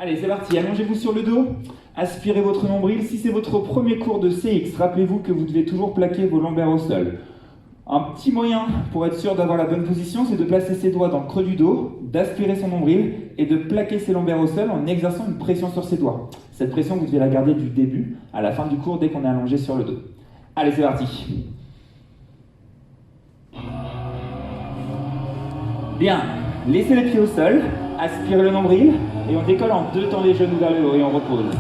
Allez, c'est parti, allongez-vous sur le dos, aspirez votre nombril. Si c'est votre premier cours de CX, rappelez-vous que vous devez toujours plaquer vos lombaires au sol. Un petit moyen pour être sûr d'avoir la bonne position, c'est de placer ses doigts dans le creux du dos, d'aspirer son nombril et de plaquer ses lombaires au sol en exerçant une pression sur ses doigts. Cette pression, vous devez la garder du début à la fin du cours dès qu'on est allongé sur le dos. Allez, c'est parti. Bien, laissez les pieds au sol, aspirez le nombril et on décolle en deux temps les genoux vers le haut et on repose.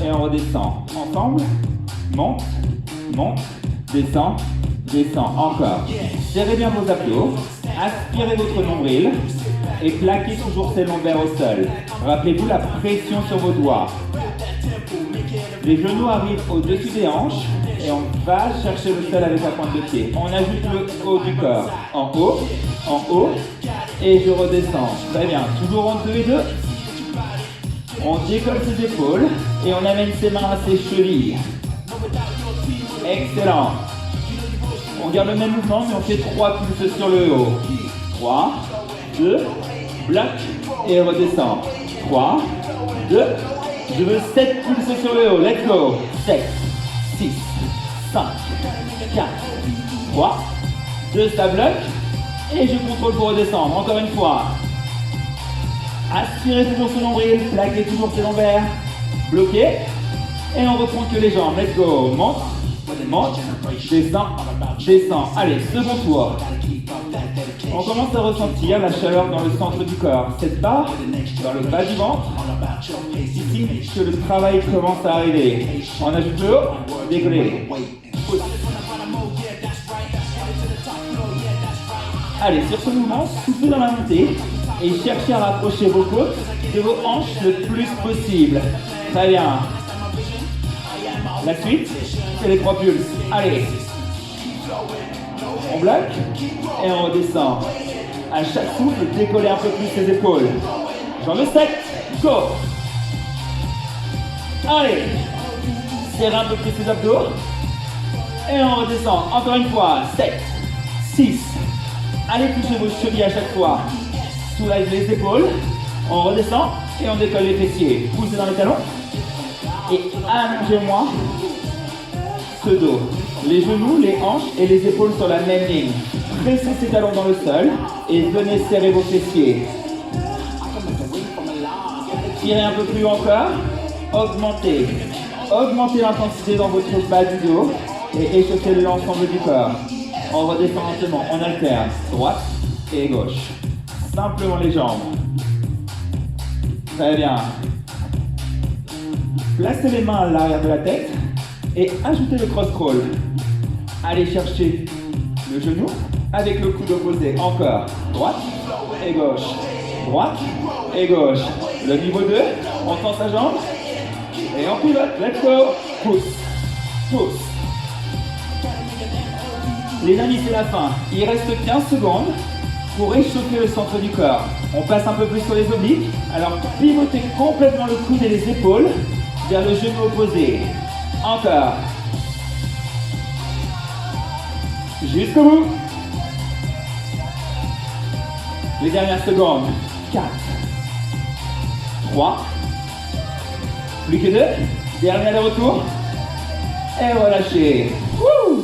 Et on redescend. Ensemble, monte, monte, descend, descend. Encore. Serrez bien vos abdos, aspirez votre nombril et plaquez toujours ces lombaires au sol. Rappelez-vous la pression sur vos doigts. Les genoux arrivent au-dessus des hanches et on va chercher le sol avec la pointe de pied. On ajoute le haut du corps. En haut, et je redescends. Très bien. Toujours entre deux et deux. On décolle ses épaules et on amène ses mains à ses chevilles. Excellent. On garde le même mouvement, mais on fait 3 pulses sur le haut. 3, 2, bloc et redescend. 3, 2, je veux 7 pulses sur le haut. Let's go. 7, 6, 5, 4, 3, 2, ça bloque. Et je contrôle pour redescendre. Encore une fois. Aspirez toujours son nombril, plaquez toujours ses lombaires. Bloquez. Et on reprend que les jambes. Let's go. Monte, monte, descend, descend. Allez, second tour. On commence à ressentir la chaleur dans le centre du corps. Cette barre, dans le bas du ventre, ici que le travail commence à arriver. On ajoute le haut, décollez. Allez, sur ce mouvement, soufflez dans la montée et cherchez à rapprocher vos côtes de vos hanches le plus possible. Très bien. La suite, c'est les 3 pulses. Allez. On bloque et on redescend. À chaque souffle, décollez un peu plus ses épaules. J'en veux 7. Go. Allez. Serrez un peu plus ses abdos. Et on redescend. Encore une fois. 7, 6. Allez toucher vos chevilles à chaque fois. Soulagez les épaules. On redescend et on décolle les fessiers. Poussez dans les talons. Et allongez-moi ce dos. Les genoux, les hanches et les épaules sur la même ligne. Pressez ces talons dans le sol et venez serrer vos fessiers. Tirez un peu plus haut encore. Augmentez. Augmentez l'intensité dans votre bas du dos et échauffez l'ensemble du corps. On redescend lentement, on alterne, droite et gauche. Simplement les jambes. Très bien. Placez les mains à l'arrière de la tête et ajoutez le cross-crawl. Allez chercher le genou avec le coude opposé. Encore, droite et gauche. Droite et gauche. Le niveau 2, on tend sa jambe et on pivote. Let's go. Pousse, pousse. Les amis, c'est la fin. Il reste 15 secondes pour échauffer le centre du corps. On passe un peu plus sur les obliques. Alors, pivotez complètement le coude et les épaules vers le genou opposé. Encore. Jusqu'au bout. Les dernières secondes. 4, 3, plus que 2. Dernier aller-retour. Et relâchez. Wouh!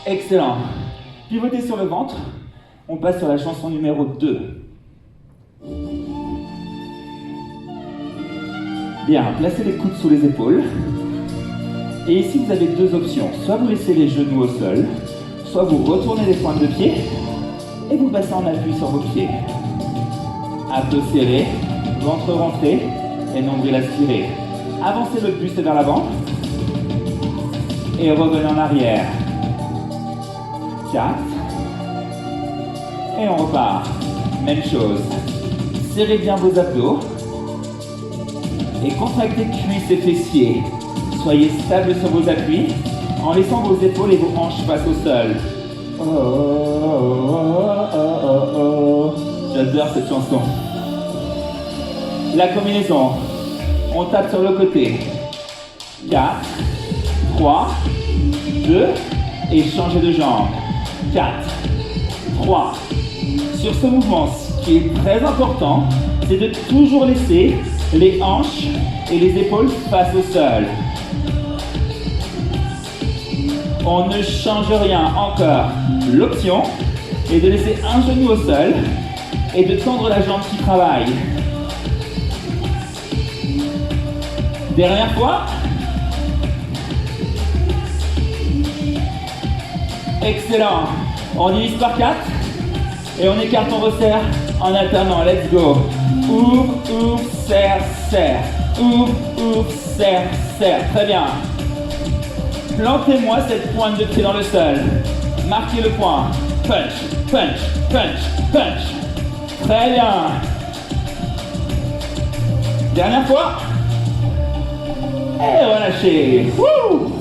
Excellent. Pivotez sur le ventre. On passe sur la chanson numéro 2. Bien, placez les coudes sous les épaules. Et ici, vous avez 2 options. Soit vous laissez les genoux au sol, soit vous retournez les pointes de pied et vous passez en appui sur vos pieds. Abdos serrés, ventre rentré et nombril aspiré. Avancez le buste vers l'avant et revenez en arrière. 4. Et on repart. Même chose. Serrez bien vos abdos. Et contractez cuisses et fessiers. Soyez stable sur vos appuis en laissant vos épaules et vos hanches face au sol. Oh, oh, oh, oh, oh, oh. J'adore cette chanson. La combinaison. On tape sur le côté. 4, 3, 2 et changez de jambe. 4, 3. Sur ce mouvement, ce qui est très important, c'est de toujours laisser les hanches et les épaules face au sol. On ne change rien. Encore. L'option est de laisser un genou au sol et de tendre la jambe qui travaille. Dernière fois. Excellent. On divise par 4 et on écarte, on resserre en alternant. Let's go. Ouvre, ouvre, serre, serre. Ouvre, ouvre, serre, serre. Très bien. Plantez-moi cette pointe de pied dans le sol. Marquez le point. Punch, punch, punch, punch. Très bien. Dernière fois. Et relâchez. Wouh!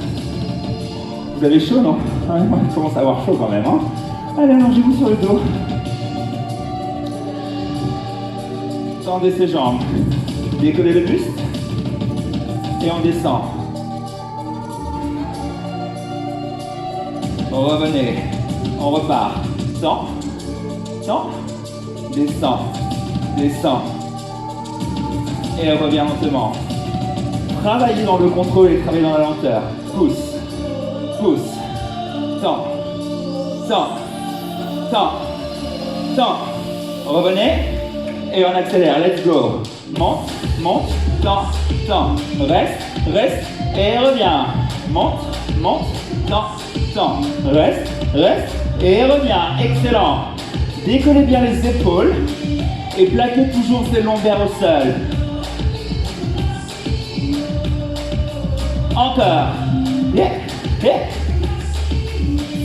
Vous avez chaud, non? Moi, je commence à avoir chaud quand même. Hein? Allez, allongez-vous sur le dos. Tendez ses jambes. Décollez le buste. Et on descend. Revenez. On repart. Tend. Tend. Descend. Descend. Et on revient lentement. Travaillez dans le contrôle et travaillez dans la lenteur. Pousse. Pousse. Tend. Tend. Tend. Tend. Revenez. Et on accélère. Let's go. Monte. Monte. Tend. Tend. Reste. Reste. Et reviens. Monte. Monte. Tend. Tend. Reste. Reste. Et reviens. Excellent. Décollez bien les épaules. Et plaquez toujours ces lombaires au sol. Encore. Yeah. Yeah.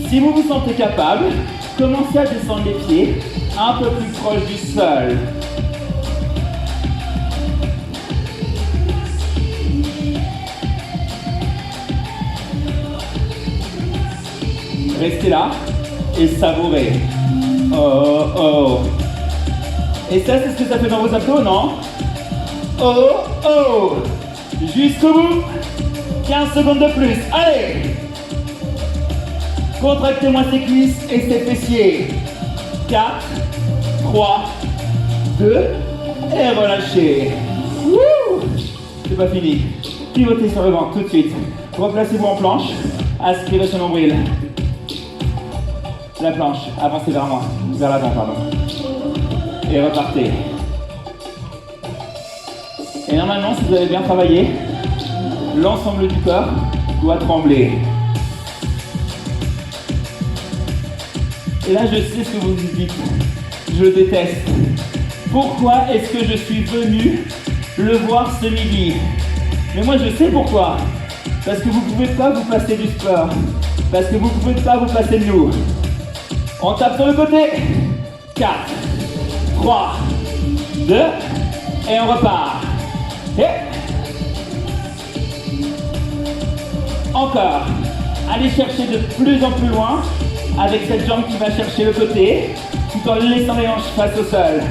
Si vous vous sentez capable, commencez à descendre les pieds un peu plus proche du sol. Restez là et savourez. Oh, oh. Et ça, c'est ce que ça fait dans vos abdos, non? Oh, oh. Jusqu'au bout. 15 secondes de plus. Allez. Contractez-moi ces cuisses et ces fessiers. 4, 3, 2, et relâchez. Wouh! C'est pas fini. Pivotez sur le ventre tout de suite. Replacez-vous en planche. Aspirez ce nombril. La planche. Avancez vers moi. Vers l'avant, pardon. Et repartez. Et normalement, si vous avez bien travaillé, l'ensemble du corps doit trembler. Et là, je sais ce que vous vous dites. Je le déteste. Pourquoi est-ce que je suis venu le voir ce midi? Mais moi, je sais pourquoi. Parce que vous ne pouvez pas vous passer du sport. Parce que vous ne pouvez pas vous passer de nous. On tape sur le côté. 4, 3, 2, et on repart. Et encore. Allez chercher de plus en plus loin avec cette jambe qui va chercher le côté, tout en laissant les hanches face au sol.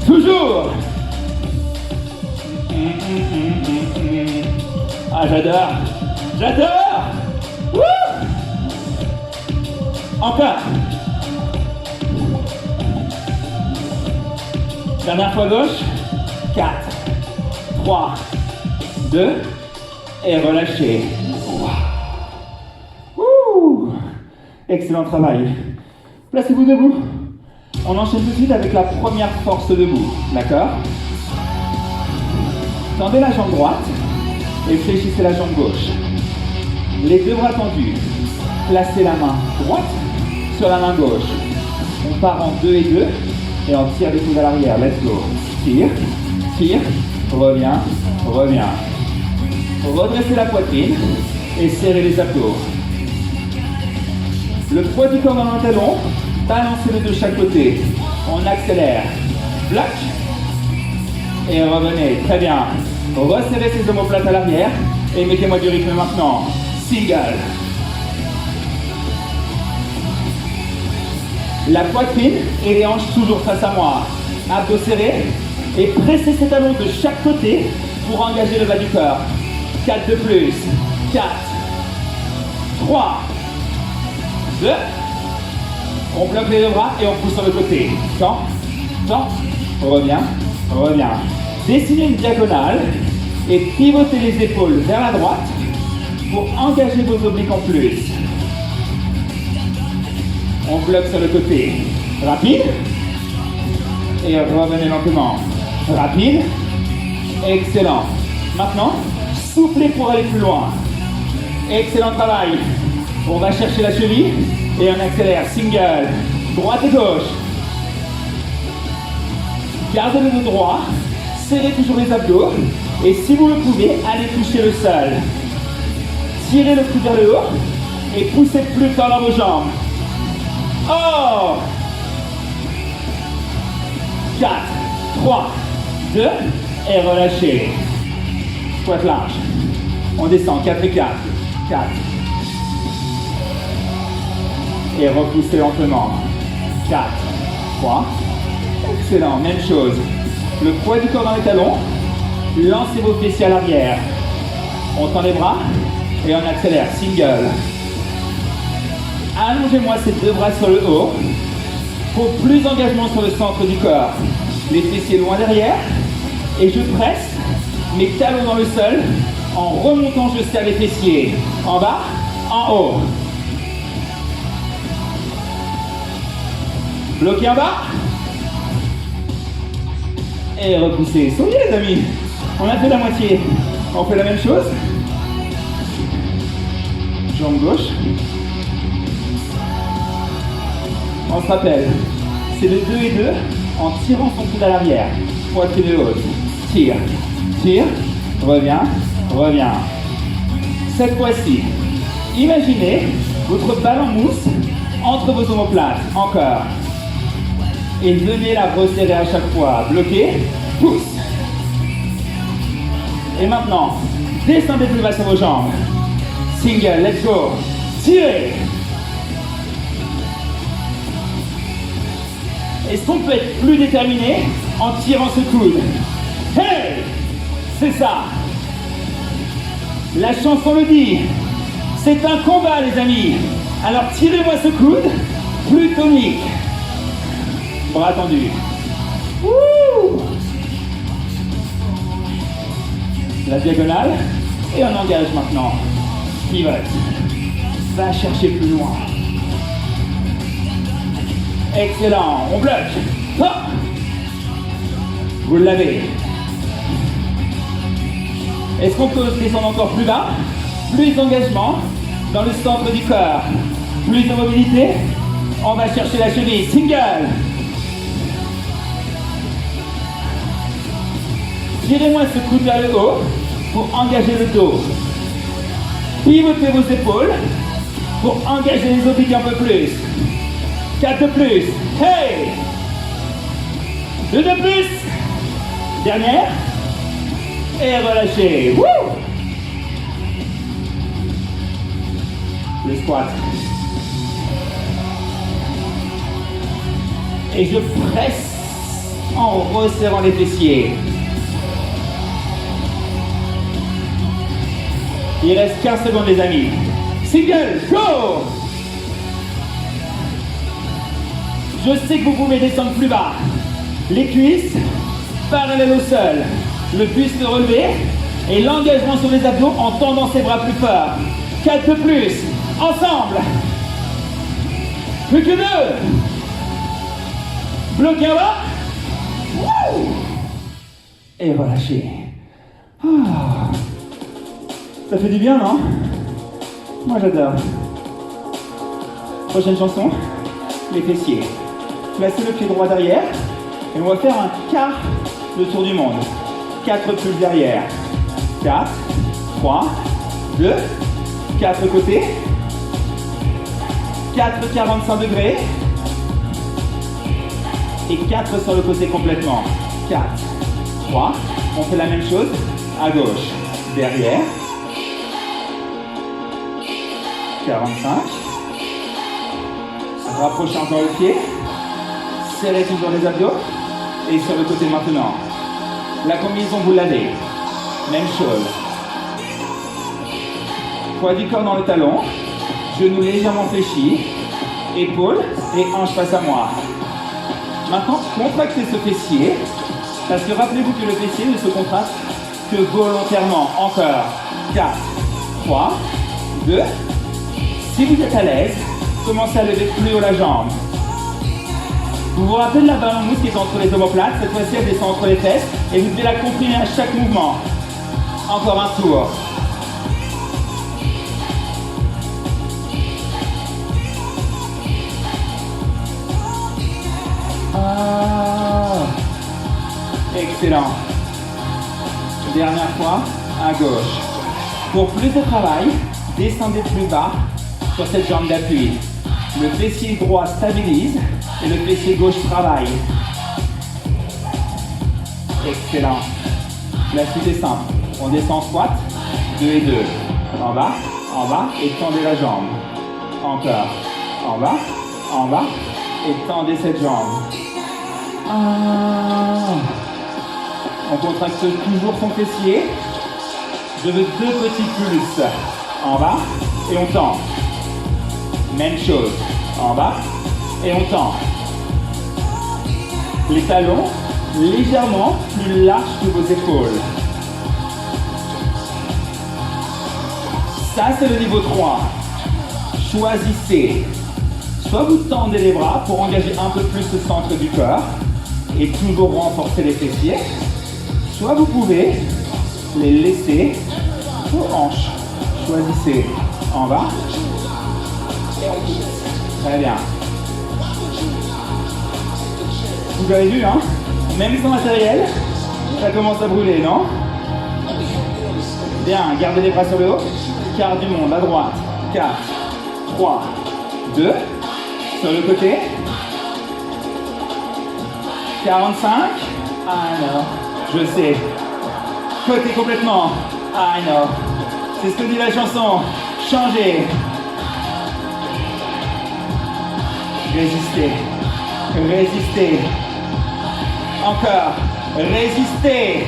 Toujours. Ah, j'adore. J'adore. Wouh. Encore. Dernière fois gauche. 4, 3, 2, et relâchez. Ouh. Excellent travail. Placez-vous debout. On enchaîne tout de suite avec la première force debout. D'accord? Tendez la jambe droite et fléchissez la jambe gauche. Les deux bras tendus. Placez la main droite sur la main gauche. On part en 2 et 2 et on tire les coudes à l'arrière. Let's go. Tire, tire, reviens, reviens. Redressez la poitrine et serrez les abdos. Le poids du corps dans le talon, balancez-le de chaque côté. On accélère. Bloc. Et revenez. Très bien. Resserrez ces omoplates à l'arrière et mettez-moi du rythme maintenant. Single. La poitrine et les hanches toujours face à moi. Abdos serrés et pressez ces talons de chaque côté pour engager le bas du corps. 4 de plus. 4, 3, 2. On bloque les deux bras et on pousse sur le côté. Tend, Temps. Reviens, reviens. Dessinez une diagonale et pivotez les épaules vers la droite pour engager vos obliques en plus. On bloque sur le côté. Rapide. Et revenez lentement. Rapide. Excellent. Maintenant, soufflez pour aller plus loin. Excellent travail. On va chercher la cheville et on accélère. Single. Droite et gauche. Gardez le dos droit. Serrez toujours les abdos. Et si vous le pouvez, allez toucher le sol. Tirez le cou vers le haut et poussez plus fort dans vos jambes. Oh! 4, 3, 2, et relâchez. Squat large. On descend, 4 et 4. 4. Et repoussez lentement. 4, 3. Excellent, même chose. Le poids du corps dans les talons. Lancez vos fessiers à l'arrière. On tend les bras et on accélère. Single. Allongez-moi ces deux bras sur le haut. Pour plus d'engagement sur le centre du corps. Les fessiers loin derrière. Et je presse mes talons dans le sol. En remontant, je serre les fessiers. En bas, en haut. Bloquez en bas. Et repoussez. Souriez les amis. On a fait la moitié. On fait la même chose. Jambe gauche. On se rappelle. C'est le 2 et 2 en tirant son coude à l'arrière. Poitrine haute. Tire. Tire. Reviens. Reviens. Cette fois-ci, imaginez votre balle en mousse entre vos omoplates. Encore. Et venez la resserrer à chaque fois. Bloquez. Pousse. Et maintenant, descendez plus bas sur vos jambes. Single, let's go. Tirez. Est-ce qu'on peut être plus déterminé en tirant ce coude? Hey! C'est ça. La chanson le dit. C'est un combat, les amis. Alors tirez-moi ce coude. Plus tonique. Bras tendus. Wouh! La diagonale. Et on engage maintenant. Pivot. Va chercher plus loin. Excellent. On bloque. Hop. Vous l'avez. Est-ce qu'on peut descendre encore plus bas? Plus d'engagement dans le centre du corps. Plus de mobilité. On va chercher la cheville. Single. Tirez-moi ce coude vers le haut pour engager le dos. Pivotez vos épaules pour engager les obliques un peu plus. 4 de plus. Hey! 2 de plus. Dernière. Et relâchez. Wouh! Le squat. Et je presse en resserrant les fessiers. Il reste 15 secondes les amis. Single, go! Je sais que vous pouvez descendre plus bas. Les cuisses parallèles au sol. Le buste relevé et l'engagement sur les abdos en tendant ses bras plus fort. 4 de plus. Ensemble. Plus que 2. Bloquez en bas. Wouh! Et relâchez. Ah. Ça fait du bien, non? Moi j'adore. Prochaine chanson. Les fessiers. Placez le pied droit derrière et on va faire un quart de tour du monde. 4 pulls derrière. 4, 3, 2, 4 côtés. 4 45 degrés. Et 4 sur le côté complètement. 4, 3. On fait la même chose à gauche. Derrière. 45. Rapprochez encore le pied. Serrez toujours les abdos. Et sur le côté maintenant. La combinaison, vous l'avez. Même chose. Poids du corps dans le talon. Genoux légèrement fléchis. Épaules et hanches face à moi. Maintenant, contractez ce fessier, parce que rappelez-vous que le fessier ne se contracte que volontairement. Encore. 4, 3, 2. Si vous êtes à l'aise, commencez à lever plus haut la jambe. Vous vous rappelez de la ballon mousse qui est entre les omoplates? Cette fois-ci, elle descend entre les fesses et vous devez la comprimer à chaque mouvement. Encore un tour. Ah. Excellent. Dernière fois, à gauche. Pour plus de travail, descendez plus bas sur cette jambe d'appui. Le fessier droit stabilise et le fessier gauche travaille. Excellent. La suite est simple. On descend en squat, 2 et 2. En bas, et tendez la jambe. Encore. En bas, et tendez cette jambe. Ah. On contracte toujours son fessier. Je veux 2 petits pulses. En bas, et on tend. Même chose. En bas, et on tend. Les talons légèrement plus larges que vos épaules. Ça, c'est le niveau 3. Choisissez. Soit vous tendez les bras pour engager un peu plus le centre du corps et toujours renforcer les fessiers. Soit vous pouvez les laisser aux hanches. Choisissez. En bas. Très bien. Vous avez vu, hein? Même sans matériel, ça commence à brûler, non? Bien, gardez les bras sur le haut. Quart du monde, à droite. 4, 3, 2. Sur le côté. 45. Ah non, je sais. Côté complètement. Ah non. C'est ce que dit la chanson. Changez. Résistez. Résistez. Encore. Résistez.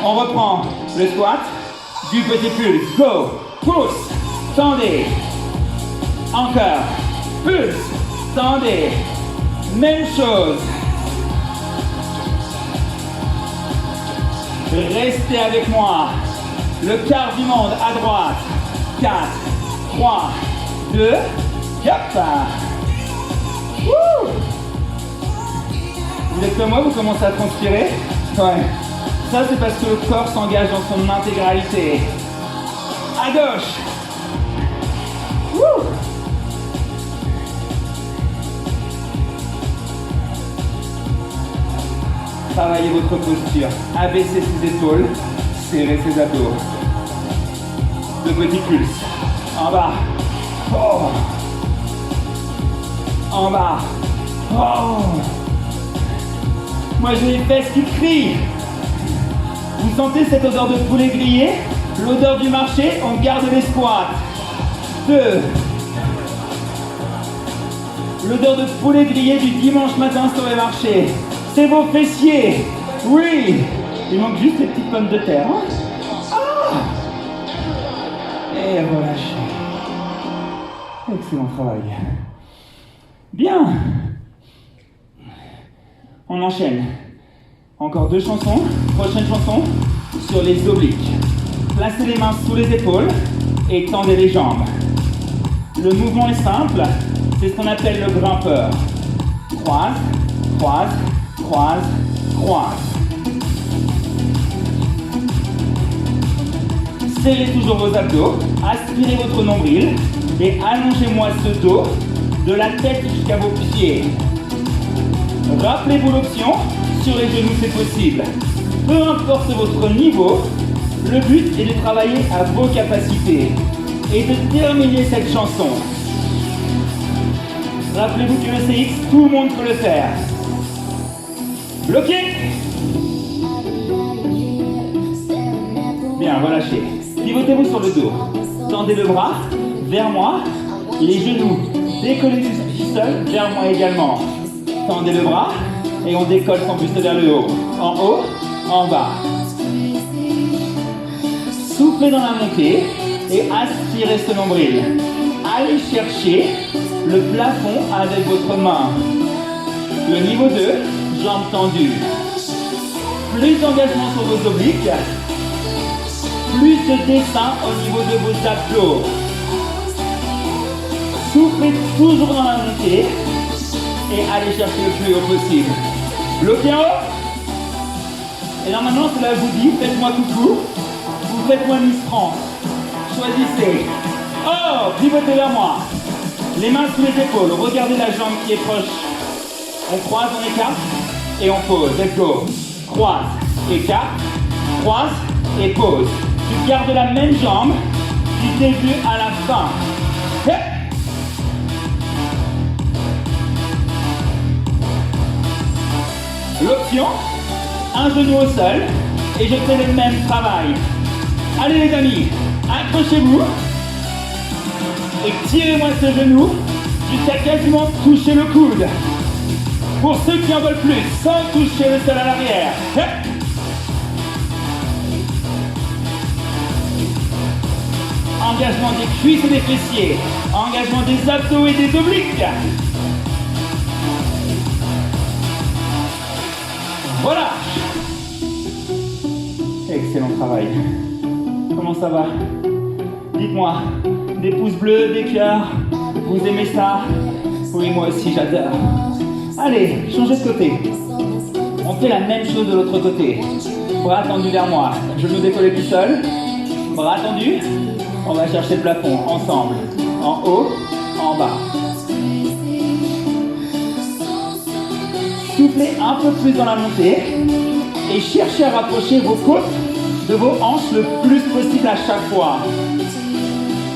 On reprend le squat. Du petit pulse. Go. Pousse. Tendez. Encore. Pulse. Tendez. Même chose. Restez avec moi. Le quart du monde à droite. 4, 3, 2. Hop. Wouh. Vous êtes comme moi, vous commencez à transpirer? Ouais. Ça, c'est parce que le corps s'engage dans son intégralité. À gauche. Wouh. Travaillez votre posture. Abaissez ses épaules. Serrez ses abdos. 2 petits pulses. En bas. Oh. En bas. Oh. Moi, j'ai les fesses qui crient. Vous sentez cette odeur de poulet grillé? L'odeur du marché, on garde les squats. 2. L'odeur de poulet grillé du dimanche matin sur les marchés. C'est vos fessiers. Oui. Il manque juste les petites pommes de terre. Hein? Ah. Et relâchez. Excellent travail. Bien. On enchaîne. Encore 2 chansons. Prochaine chanson sur les obliques. Placez les mains sous les épaules et tendez les jambes. Le mouvement est simple. C'est ce qu'on appelle le grimpeur. Croise, croise, croise, croise. Serrez toujours vos abdos. Aspirez votre nombril et allongez-moi ce dos de la tête jusqu'à vos pieds. Rappelez-vous l'option, sur les genoux c'est possible. Peu importe votre niveau, le but est de travailler à vos capacités et de terminer cette chanson. Rappelez-vous que le CX, tout le monde peut le faire. Bloqué. Bien, relâchez. Pivotez-vous sur le dos. Tendez le bras vers moi. Les genoux décollez du sol vers moi également. Tendez le bras et on décolle son buste vers le haut. En haut, en bas. Soufflez dans la montée et aspirez ce nombril. Allez chercher le plafond avec votre main. Le niveau 2, jambes tendues. Plus d'engagement sur vos obliques, plus de dessin au niveau de vos abdos. Soufflez toujours dans la montée et allez chercher le plus haut possible. Bloquez en haut. Et là maintenant, cela vous dit, faites-moi coucou ou faites-moi Miss France. Choisissez. Oh, pivotez vers moi. Les mains sous les épaules, regardez la jambe qui est proche. On croise, on écarte et on pose. Let's go. Croise, écarte, croise et pose. Tu gardes la même jambe du début à la fin. Hey. L'option, un genou au sol et je fais le même travail. Allez les amis, accrochez-vous et tirez-moi ce genou jusqu'à quasiment toucher le coude. Pour ceux qui en veulent plus, sans toucher le sol à l'arrière. Engagement des cuisses et des fessiers. Engagement des abdos et des obliques. Voilà. Excellent travail. Comment ça va? Dites-moi, des pouces bleus, des cœurs, vous aimez ça? Oui, moi aussi, j'adore. Allez, changez de côté. On fait la même chose de l'autre côté. Bras tendus vers moi, genoux décollés du sol. Bras tendus. On va chercher le plafond ensemble. En haut, en bas. Soufflez un peu plus dans la montée et cherchez à rapprocher vos côtes de vos hanches le plus possible à chaque fois.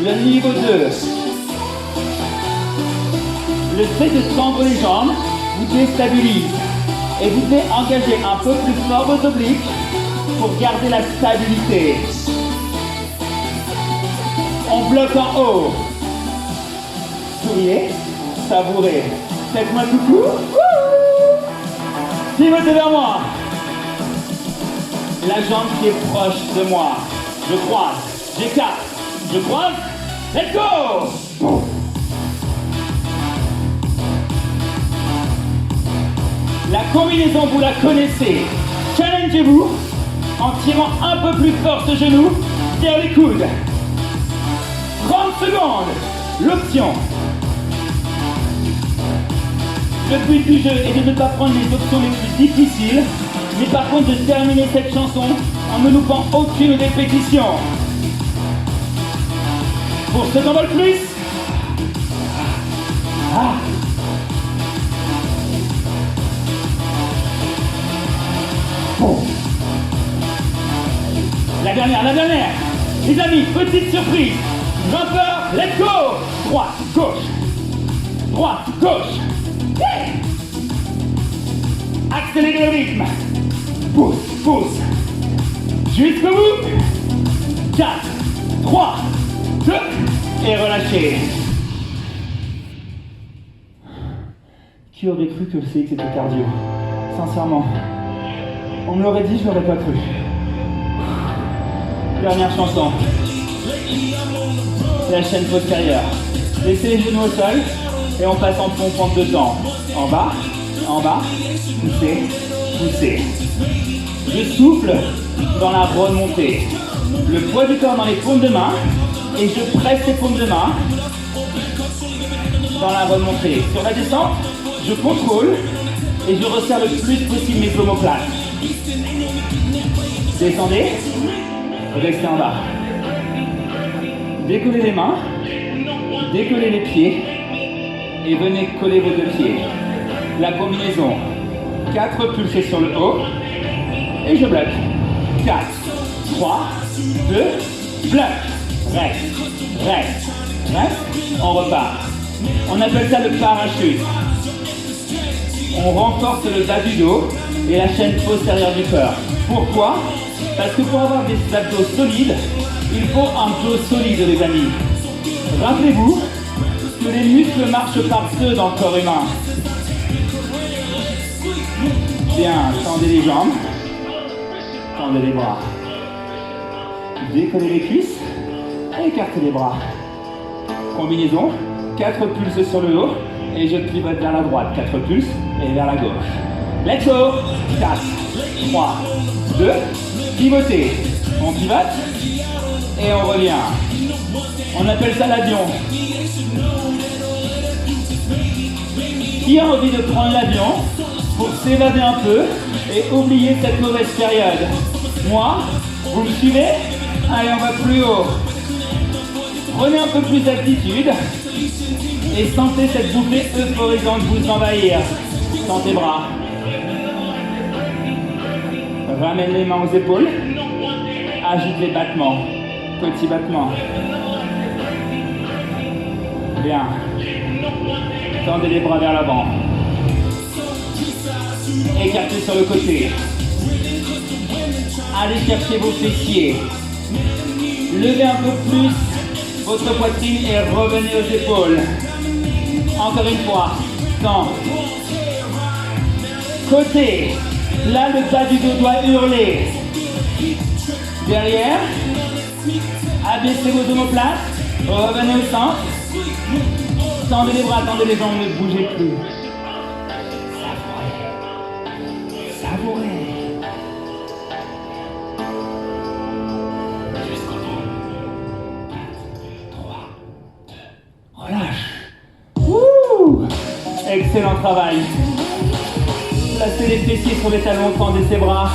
Le niveau 2. Le fait de tendre les jambes vous déstabilise et vous devez engager un peu plus fort vos obliques pour garder la stabilité. On bloque en haut. Souriez, savourez. Faites-moi coucou. Pivotez vers moi. La jambe qui est proche de moi. Je croise, j'écarte, je croise. Let's go! La combinaison, vous la connaissez. Challengez-vous en tirant un peu plus fort ce genou vers les coudes. 30 secondes. L'option. Le but du jeu est de ne pas prendre les options les plus difficiles, mais par contre de terminer cette chanson en ne loupant aucune répétition. Pour ceux qui en veulent plus. Ah. Oh. La dernière. Les amis, petite surprise. Grimpeur, let's go. Droite, gauche. Droite, gauche. Yeah. Accélérez le rythme. Pousse. Jusqu'au bout. 4, 3, 2, et relâchez. Qui aurait cru que le CX était cardio? Sincèrement. On me l'aurait dit, je l'aurais pas cru. Dernière chanson. C'est la chaîne postérieure. Laissez les genoux au sol et on passe en pompe de temps. En bas, poussez. Je souffle dans la remontée. Le poids du corps dans les paumes de main et je presse les paumes de main dans la remontée. Sur la descente, je contrôle et je resserre le plus possible mes omoplates. Descendez, restez en bas. Décollez les mains, décollez les pieds et venez coller vos deux pieds. La combinaison, 4 pulsées sur le haut et je bloque. 4, 3, 2, bloque. Reste. On repart. On appelle ça le parachute. On renforce le bas du dos et la chaîne postérieure du corps. Pourquoi? Parce que pour avoir des abdos solides, il faut un dos solide, les amis. Rappelez-vous que les muscles marchent par deux dans le corps humain. Bien, tendez les jambes, tendez les bras. Décollez les cuisses, écartez les bras. Combinaison, 4 pulses sur le haut. Et je pivote vers la droite. 4 pulses et vers la gauche. Let's go. 4, 3, 2, pivotez. On pivote et on revient. On appelle ça l'avion. Qui a envie de prendre l'avion pour s'évader un peu et oublier cette mauvaise période? Moi, vous me suivez? Allez, on va plus haut. Prenez un peu plus d'altitude et sentez cette bouffée euphorisante vous envahir. Sentez bras. Ramène les mains aux épaules. Ajoute les battements. Petits battements. Bien. Tendez les bras vers l'avant. Écartez sur le côté. Allez chercher vos fessiers. Levez un peu plus votre poitrine et revenez aux épaules. Encore une fois. Temps. Côté. Là, le bas du dos doit hurler. Derrière. Abaissez vos omoplates. Revenez au centre. Tendez les bras, tendez les jambes, ne bougez plus. Savourez. Savourez. Jusqu'au bout. 4, 3, 2, relâche. Wouh! Excellent travail. Placez les fessiers sur les talons, tendez ses bras.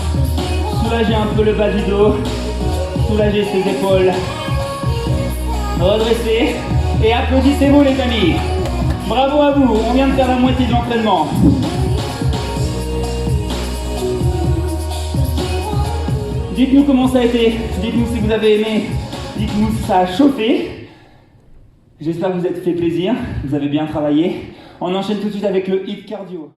Soulagez un peu le bas du dos. Soulagez ses épaules. Redressez. Et applaudissez-vous les amis. Bravo à vous, on vient de faire la moitié de l'entraînement. Dites-nous comment ça a été, dites-nous si vous avez aimé, dites-nous si ça a chauffé. J'espère que vous vous êtes fait plaisir, vous avez bien travaillé. On enchaîne tout de suite avec le HIIT cardio.